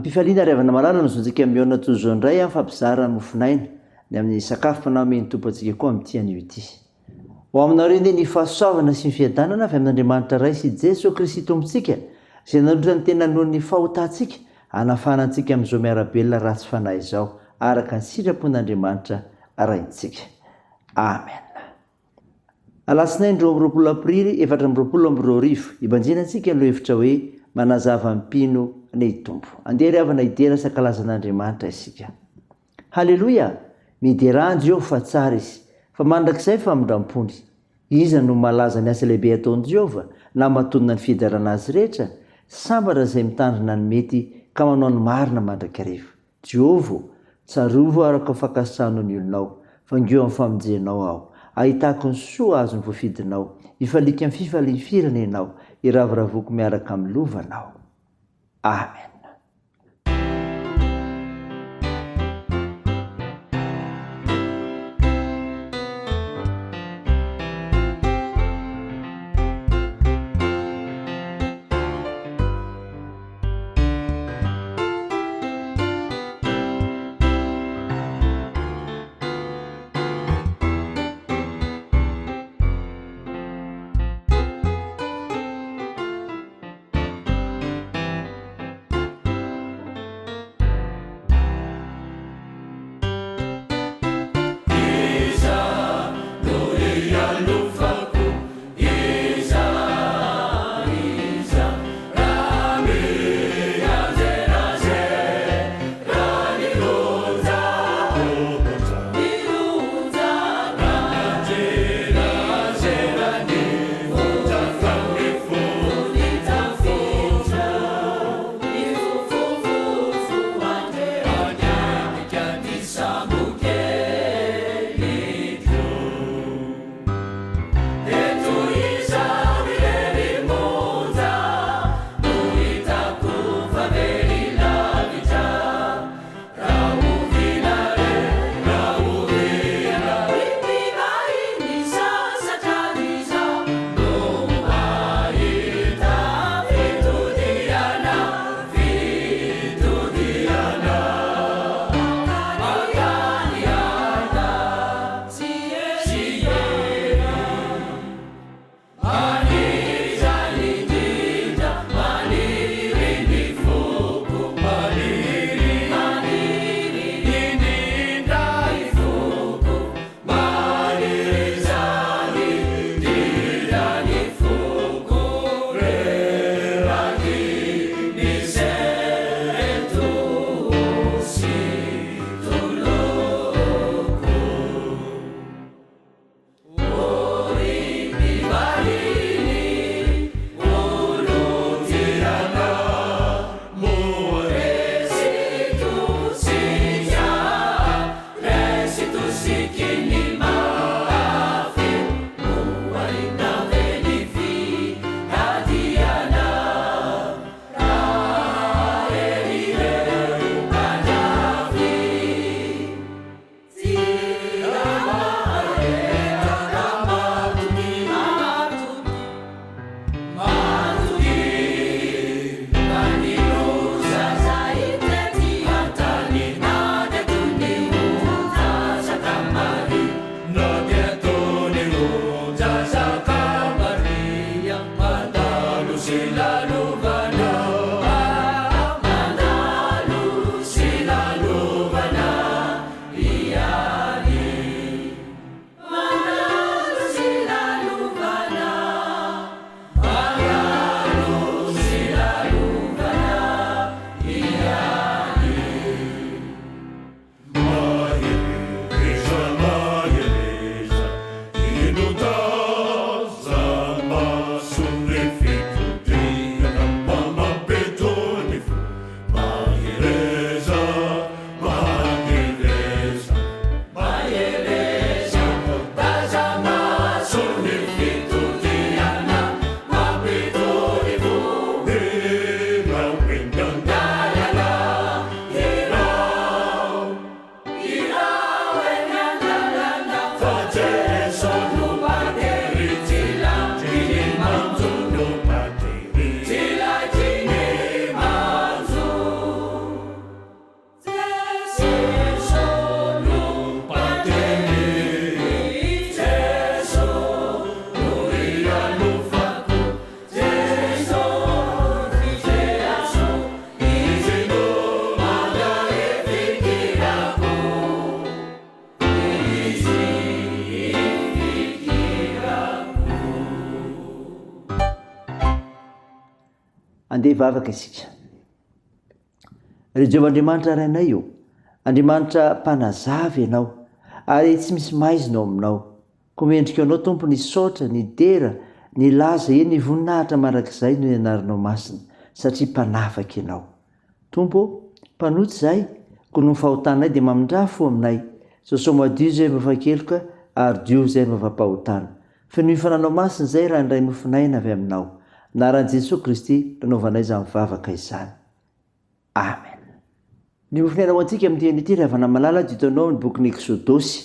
ampifaliana ry havana malala no zontsika miona toyzao indray a fampizara mofinaina ny amin'ny sakafo mpanao tompo antsika koa amin'n'itian'io ity ho aminareo nde ny fahasoavana sy ny fiadanana avy amin'andriamanitra ray sy jesosy kristy tompontsika izay nandritra ny tena nohon'ny fahotantsika hanafana antsika amin'izao miarabelona ratsy fanahy izao araka ny sitrapon'andriamanitra raintsika amen. Alatsinainy 20 aprily 2024 ibanjina antsika no hevitra hoe manazava mpino ny tompo. Andeha ry havana idera sakalazan'andriamanitra isika. Haleloia! Midera Jehovah fa tsara izy, fa mandrakizay fa mindrampony. Iza no malaza ny asa lehibe ataon'i Jehovah na mahatonina ny fidarana azy rehetra, sambatra izay mitandrina ny mety ka manao ny marina mandrakariva. Jehovah, tsarovo araka fakasano ny olonao, fa ngeo amin'ny famonjenao aho. Ahitako ny soa azo ny voafidinao, ifalika amin'ny fifalifirana ianao, iraviravoko miaraka amin'ny lovanao. Amen. andeha hivavaka isika. Ry Jehovahandriamanitra rainay io, Andriamanitra mpanazava ianao ary tsy misy maizinao aminao. Koa mendrika anao tompo ny saotra, ny dera, ny laza, ny voninahitra marak'izay no ianarinao masina satria mpanafaka ianao. Tompo, mpanotsy izahay, koa no fahotanay dia mamindra fo aminay. Sao madio izay mafakeloka ary dio izay mafampahotana. Fa ny fananao masina izay raha indray nofinaina avy aminao. Anaran'i Jesosy Kristy nanaovanay izany mivavaka izany. Amen. Ny mofinaina ho antsika amin'ny teny ity ravana malala dia hitanao ny bokin'ny Eksodosy.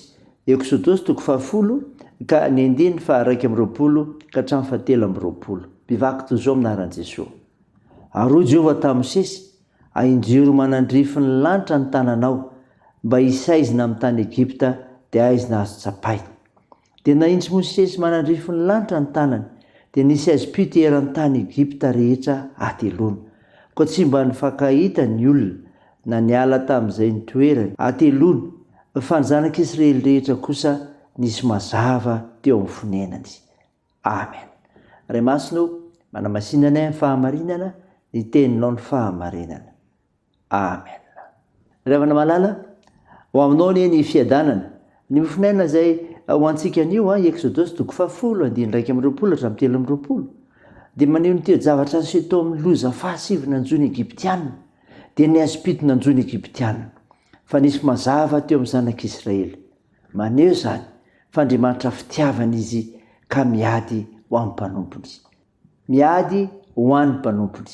Eksodosy 10 ka ny 1:20 ka hatramin'ny 7:20. Mpivaky toy izao aminaran'i Jesosy. Aroa Jehova tamin'ny Mosesy, ahinjiro manandrify ny lanitra ny tananao mba hisaizina amin'ny tany Egipta dia aizina azo tsapaina. Dia nahitsy Mosesy manandrify ny lanitra ny tanany dia nisy aizim-pito eran'ny tany Egipta rehetra atelona. Koa tsy mba nifankahita ny olona na niala tamin'izay ny toerany atelona, fa ny zanak'Israely rehetra kosa nisy mazava teo amin'ny fonenany. Amen. Ray masino, manamasinana amin'ny fahamarinana, ny teninao ny fahamarinana. Amen. Ravana malala, ho aminao ny fiadanana. Ny mofinaina izay ho antsika anio Eksodosy 10:20-20 dia maneho ny teo-javatra azo tao amin'ny loza fahasivy nanjoiny Egiptianina dia ny aizim-pito nanjoiny Egiptianina. Fa nisy mazava teo amin'ny zanak'Israely. Maneho izany fa Andriamanitra fitiavana izy ka miady ho amin'ny mpanompony. Miady ho an'ny mpanompony.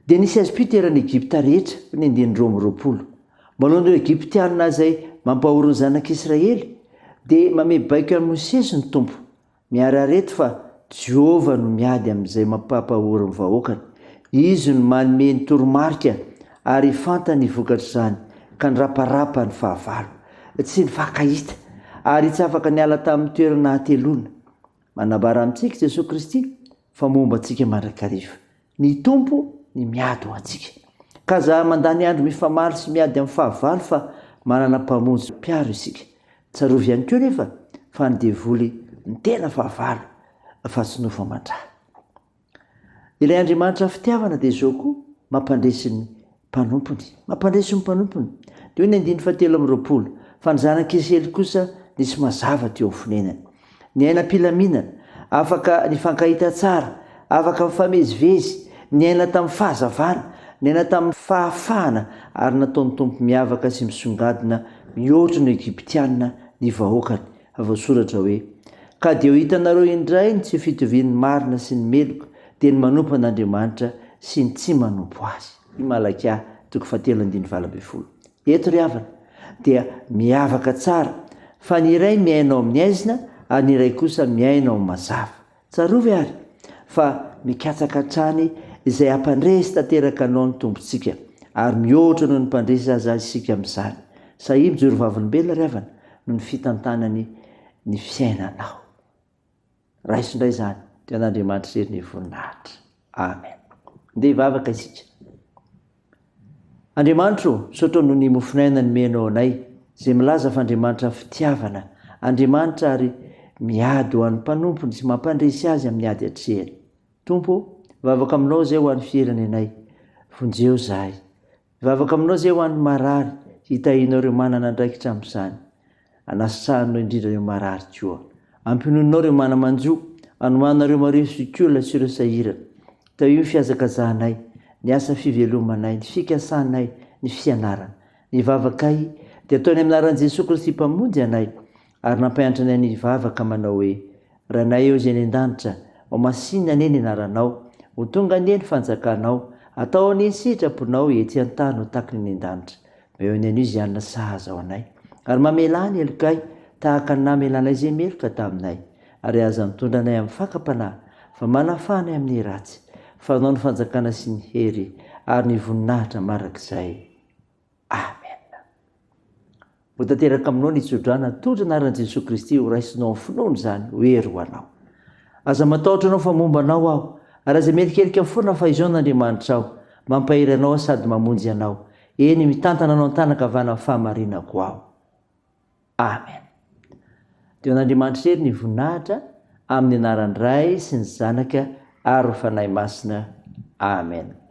Dia nisy aizim-pito eran'ny Egipta rehetra ny 20. Maloha ireo Egiptianina izay mampahoro ny zanak'Israely dia mamebaiko an'i Mosesy ny tompo. Miary areto fa Jehova no miady amin'izay mampahoro ny vahoakany. Izy no manome ny toromarika ary fantany vokatra izany ka niraparapa ny fahavalo. Tsy nifankahita ary tsy afaka niala tamin'ny toerana atelona. Manambara amintsika Jesosy Kristy fa momba antsika mandrakariva. Ny tompo ny miady ho antsika. Ka za mandany andro mifamaly sy miady amin'ny fahavalo fa manana mpamonjy mpiaro isika. Tsarovy ihany koa nefa fa ny devoly ny tena fahavalo fa tsy nofo mandrà. Ilay Andriamanitra fitiavana dia izao koa mampandresy ny mpanompony. Mampandresy ny mpanompony. Dia hoe ny 7:20 fa ny zanak'Israely kosa nisy mazava teo amin'ny fonenany. Ny aina mpilaminana, afaka nifankahita tsara, afaka mifamezivezy, ny aina tamin'ny fahazavana, ny aina tamin'ny fahafahana ary nataon'ny tompo miavaka sy misongadina mihoatra ny Egiptianina ny vahoakany. Voasoratra hoe, ka dia ho hitanareo indray ny tsy fitovian'ny marina sy ny meloka dia ny manompo an'Andriamanitra sy ny tsy manompo azy. I Malakia 7:20. Eto ry havana dia miavaka tsara fa ny iray miainao amin'ny aizina ary ny iray kosa miainao amin'ny mazava. Tsarovy ary fa mikatsaka hatrany izay hampandresy tanteraka anao ny tompontsika ary mihoatra noho ny mpandresy azy isika amin'izany. Sahia mijoro vavolombelona ry havana noho ny fitantanany ny fiainanao. Raisindray izany dia an'Andriamanitra irery ny voninahitra. Amen. Andeha hivavaka isika. Andriamanitra, saotra noho ny mofinaina nomenao anay izay milaza fa Andriamanitra fitiavana, Andriamanitra ary miady ho an'ny mpanompony sy mampandresy azy amin'ny ady hatrehany. Tompo, vavaka aminao izay ho an'ny fierany anay. Vonjeo izahay. Vavaka aminao izay ho an'ny marary, hitahinao ireo manana andraikitra amin'izany. Anasahanao indrindra ireo marary koa. Ampinoninao ireo manamanjo, anomanareo mareo sikola sy ireo sahirana. Tao io fiazakazahanay, ny asa fivelomanay, ny fikasanay, ny fianarana. Ny vavakay dia ataony amin'ny anaran'i Jesosy Kristy mpamonjy anay ary nampahantra anay ny vavaka manao hoe, ranay eo izay ny an-danitra, ao masinina ane ny anaranao, ho tonga ane ny fanjakanao, atao ane ny sitraponao ety an-tany ho taky ny an-danitra. Eo ny anio izy anona sahaza ao anay ary mamelany elokay tahaka ny namelanay izay meloka taminay ary aza mitondra anay amin'ny fakapanahy fa manafanay amin'ny ratsy. Fanao ny fanjakana sy ny hery ary ny voninahitra marak'izay. Amen. Ho tanteraka aminao ny tsodrana tondra anaran'i Jesosy Kristy ho raisinao amin'ny finoana izany ho hery ho anao. Aza matahotra anao fa momba anao aho ary aza melikelika foana fa izao n'Andriamanitra aho mampahery anao sady mamonjy anao. Eny mitantana anao an-tanakavana amin'ny fahamarinako aho. Amen. Dia n'Andriamanitra irery ny voninahitra amin'ny anaran'ny Ray sy ny Zanaka ary ny Fanahy Masina. amen.